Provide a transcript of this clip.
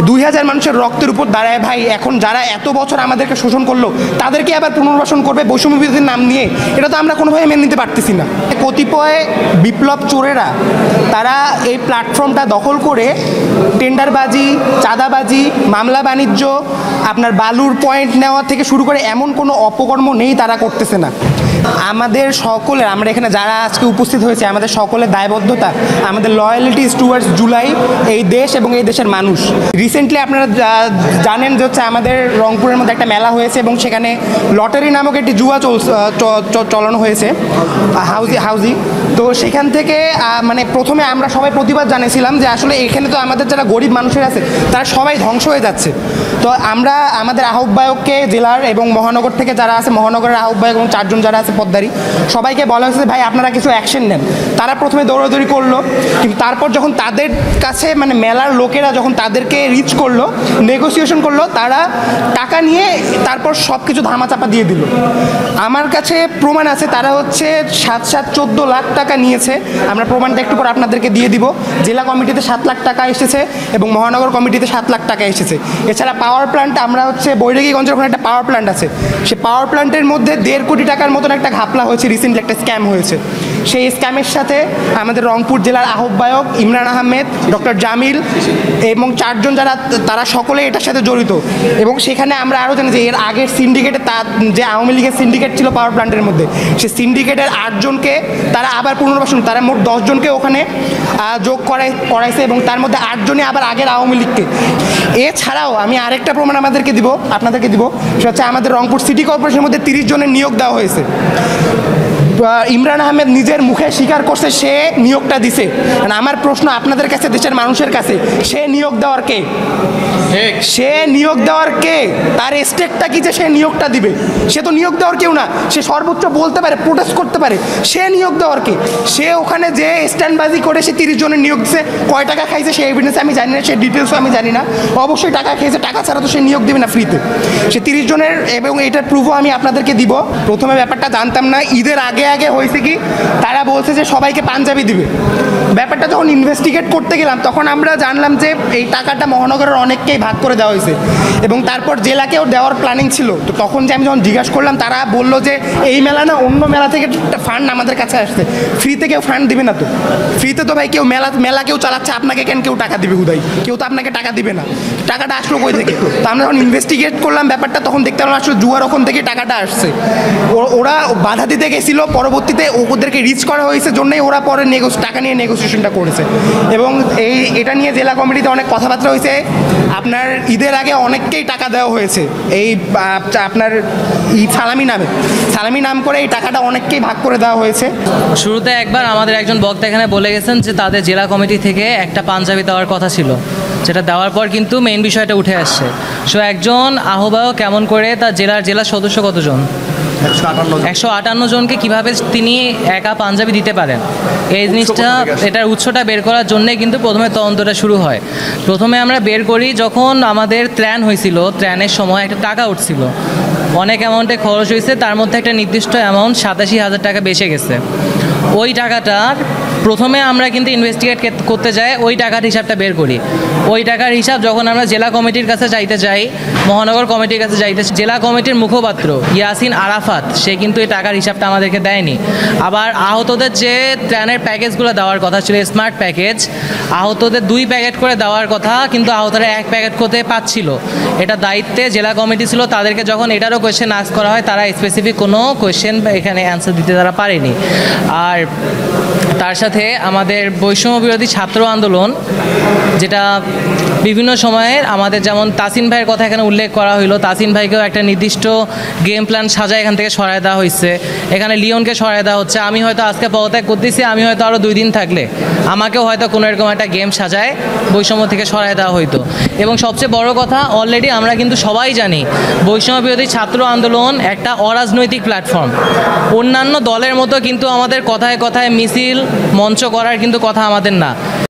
2000 মানুষের রক্তের উপর দাঁড়ায় ভাই। এখন যারা এত বছর আমাদেরকে শোষণ করলো তাদেরকে আবার পুনর্বাসন করবে বৈষম্য বিরোধীর নাম নিয়ে, এটা তো আমরা কোনোভাবে মেনে নিতে পারতেছি না। কতিপয় বিপ্লব চোরেরা তারা এই প্ল্যাটফর্মটা দখল করে টেন্ডারবাজি, চাঁদাবাজি, মামলা বাণিজ্য, আপনার বালুর পয়েন্ট নেওয়া থেকে শুরু করে এমন কোনো অপকর্ম নেই তারা করতেছে না। আমাদের সকলের, আমরা এখানে যারা আজকে উপস্থিত হয়েছে, আমাদের সকলের দায়বদ্ধতা, আমাদের লয়ালিটি টুয়ার্ডস জুলাই, এই দেশ এবং এই দেশের মানুষ। রিসেন্টলি আপনারা জানেন যে হচ্ছে আমাদের রংপুরের মধ্যে একটা মেলা হয়েছে এবং সেখানে লটারি নামক একটি জুয়া চলানো হয়েছে, হাউজি। তো সেখান থেকে মানে প্রথমে আমরা সবাই প্রতিবাদ জানিয়েছিলাম যে আসলে এখানে তো আমাদের যারা গরিব মানুষের আছে তারা সবাই ধ্বংস হয়ে যাচ্ছে। তো আমরা আমাদের আহ্বায়ককে, জেলার এবং মহানগর থেকে যারা আছে, মহানগরের আহ্বায়ক এবং 4 জন যারা আছে পদ্মারি, সবাইকে বলা হয়েছে ভাই আপনারা কিছু অ্যাকশন নেন। তারা প্রথমে দৌড়াদৌড়ি করলো, কিন্তু তারপর যখন তাদের কাছে মানে মেলার লোকেরা যখন তাদেরকে রিচ করলো, নেগোসিয়েশন করলো, তারা টাকা নিয়ে তারপর সব কিছু ধামাচাপা দিয়ে দিল। আমার কাছে প্রমাণ আছে, তারা হচ্ছে 14 লাখ টাকা নিয়েছে। আমরা প্রমাণটা একটু পর আপনাদেরকে দিয়ে দিব। জেলা কমিটিতে 7 লাখ টাকা এসেছে এবং মহানগর কমিটিতে 7 লাখ টাকা এসেছে। এছাড়া পাওয়ার প্ল্যান্ট, আমরা হচ্ছে বৈরাগীগঞ্জের ওখানে একটা পাওয়ার প্ল্যান্ট আছে, সেই পাওয়ার প্ল্যান্টের মধ্যে 1.5 কোটি টাকার মতন একটা ঘাপলা হয়েছে, রিসেন্টলি একটা স্ক্যাম হয়েছে। সেই স্ক্যামের সাথে আমাদের রংপুর জেলার আহ্বায়ক ইমরান আহমেদ, ডক্টর জামিল এবং 4 জন যারা, তারা সকলে এটার সাথে জড়িত। এবং সেখানে আমরা আরও জানি যে এর আগের সিন্ডিকেটে, যে আওয়ামী লীগের সিন্ডিকেট ছিল পাওয়ার প্ল্যান্টের মধ্যে, সেই সিন্ডিকেটের 8 জনকে তারা আবার পুনর্বাসন, তারা মোট 10 জনকে ওখানে যোগ করাইছে এবং তার মধ্যে 8 জনই আবার আগের আওয়ামী লীগকে। এছাড়াও আমি আরেকটা প্রমাণ আপনাদেরকে দিব, সেটা হচ্ছে আমাদের রংপুর সিটি কর্পোরেশনের মধ্যে 30 জনের নিয়োগ দেওয়া হয়েছে। ইমরান আহমেদ নিজের মুখে স্বীকার করছে সে নিয়োগটা দিছে। আমার প্রশ্ন আপনাদের কাছে, দেশের মানুষের কাছে, সে নিয়োগ দেওয়ার কে? তার স্টেকটা কি যে সে নিয়োগটা দিবে? সে তো নিয়োগ দেওয়ার কেউ না। সে সর্বোচ্চ বলতে পারে, প্রোটেস্ট করতে পারে, সে নিয়োগ দেওয়ার কে? সে ওখানে যে স্ট্যান্ডবাজি করে সে 30 জনের নিয়োগ দিছে। কয় টাকা খাইছে সে এভিডেন্স আমি জানি না, সে ডিটেলসও আমি জানি না। অবশ্যই টাকা খেয়েছে, টাকা ছাড়া তো সে নিয়োগ দেবে না ফ্রিতে। সে 30 জনের, এবং এটার প্রুফও আমি আপনাদেরকে দিব। প্রথমে ব্যাপারটা জানতাম না, ঈদের আগে হয়েছে কি তারা বলছে যে সবাইকে পাঞ্জাবি দিবে। ব্যাপারটা যখন ইনভেস্টিগেট করতে গেলাম তখন আমরা জানলাম যে এই টাকাটা মহানগরের অনেককেই ভাগ করে দেওয়া হয়েছে এবং তারপর জেলাকেও দেওয়ার প্ল্যানিং ছিল। তো তখন যে আমি যখন জিজ্ঞাসা করলাম, তারা বললো যে এই মেলা না, অন্য মেলা থেকে ফান্ড আমাদের কাছে আসছে, ফ্রিতে কেউ ফান্ড দিবে না। তো ফ্রিতে তো ভাই কেউ মেলা কেউ চালাচ্ছে, আপনাকে কেন কেউ টাকা দিবে? হুদাই কেউ তো আপনাকে টাকা দিবে না। টাকাটা আসলো কই থেকে? তো আমরা যখন ইনভেস্টিগেট করলাম ব্যাপারটা, তখন দেখতে পেলাম আসলে জুয়ার ওখান থেকে টাকাটা আসছে। ওরা বাধা দিতে গেছিল, পরবর্তীতে ওদেরকে রিচ করা হয়েছে জন্যই ওরা পরে টাকা নিয়ে নেগোসিয়েশনটা করেছে। এবং এটা নিয়ে জেলা কমিটিতে অনেক কথাবার্তা হয়েছে। আপনার ঈদের আগে অনেককেই টাকা দেওয়া হয়েছে এই আপনার সালামি নাম করে এই টাকাটা অনেককেই ভাগ করে দেওয়া হয়েছে। শুরুতে একবার আমাদের একজন বক্তা এখানে বলে গেছেন যে তাদের জেলা কমিটি থেকে একটা পাঞ্জাবি দেওয়ার কথা ছিল, যেটা দেওয়ার পর কিন্তু মেইন বিষয়টা উঠে আসছে। সো একজন আহ্বায়ক কেমন করে তার জেলার সদস্য কতজন? 158 জনকে কিভাবে তিনি একা পাঞ্জাবি দিতে পারেন? এই জিনিসটা, এটার উৎসটা বের করার জন্যে কিন্তু প্রথমে তদন্তটা শুরু হয়। প্রথমে আমরা বের করি যখন আমাদের ত্রাণ হয়েছিল, ত্রাণের সময় একটা টাকা উঠছিল, অনেক অ্যামাউন্টে খরচ হয়েছে, তার মধ্যে একটা নির্দিষ্ট অ্যামাউন্ট 87,000 টাকা বেঁচে গেছে। ওই টাকাটার প্রথমে আমরা কিন্তু ইনভেস্টিগেট করতে যাই, ওই টাকার হিসাবটা বের করি। ওই টাকার হিসাব যখন আমরা জেলা কমিটির কাছে চাইতে যাই, মহানগর কমিটির কাছে চাইতে, জেলা কমিটির মুখপাত্র ইয়াসিন আরাফাত সে কিন্তু এই টাকার হিসাবটা আমাদেরকে দেয়নি। আবার আহতদের যে ত্রাণের প্যাকেজগুলো দেওয়ার কথা ছিল, স্মার্ট প্যাকেজ, আহতদের 2 প্যাকেট করে দেওয়ার কথা, কিন্তু আহতরা 1 প্যাকেট করতে পাচ্ছিল। এটা দায়িত্বে জেলা কমিটি ছিল। তাদেরকে যখন এটারও কোয়েশ্চেন আস্ক করা হয়, তারা স্পেসিফিক কোনো কোয়েশ্চেন এখানে অ্যান্সার দিতে তারা পারেনি। আর তার সাথে আমাদের বৈষম্য বিরোধী ছাত্র আন্দোলন, যেটা বিভিন্ন সময়ে আমাদের, যেমন তাসিন ভাইয়ের কথা এখানে উল্লেখ করা হইলো, তাসিন ভাইকেও একটা নির্দিষ্ট গেম প্ল্যান সাজায় এখান থেকে সরায় দেওয়া হয়েছে। এখানে লিওনকে সরায় দেওয়া হচ্ছে। আমি হয়তো আজকে পদত্যাগ করতেছি, আমি হয়তো আরও 2 দিন থাকলে আমাকেও হয়তো কোনো এরকম একটা গেম সাজায় বৈষম্য থেকে সরায় দেওয়া হইতো। এবং সবচেয়ে বড় কথা, অলরেডি আমরা কিন্তু সবাই জানি বৈষম্য বিরোধী ছাত্র আন্দোলন একটা অরাজনৈতিক প্ল্যাটফর্ম। অন্যান্য দলের মতো কিন্তু আমাদের কথায় কথায় মিছিল মঞ্চ করার কিন্তু কথা আমাদের না।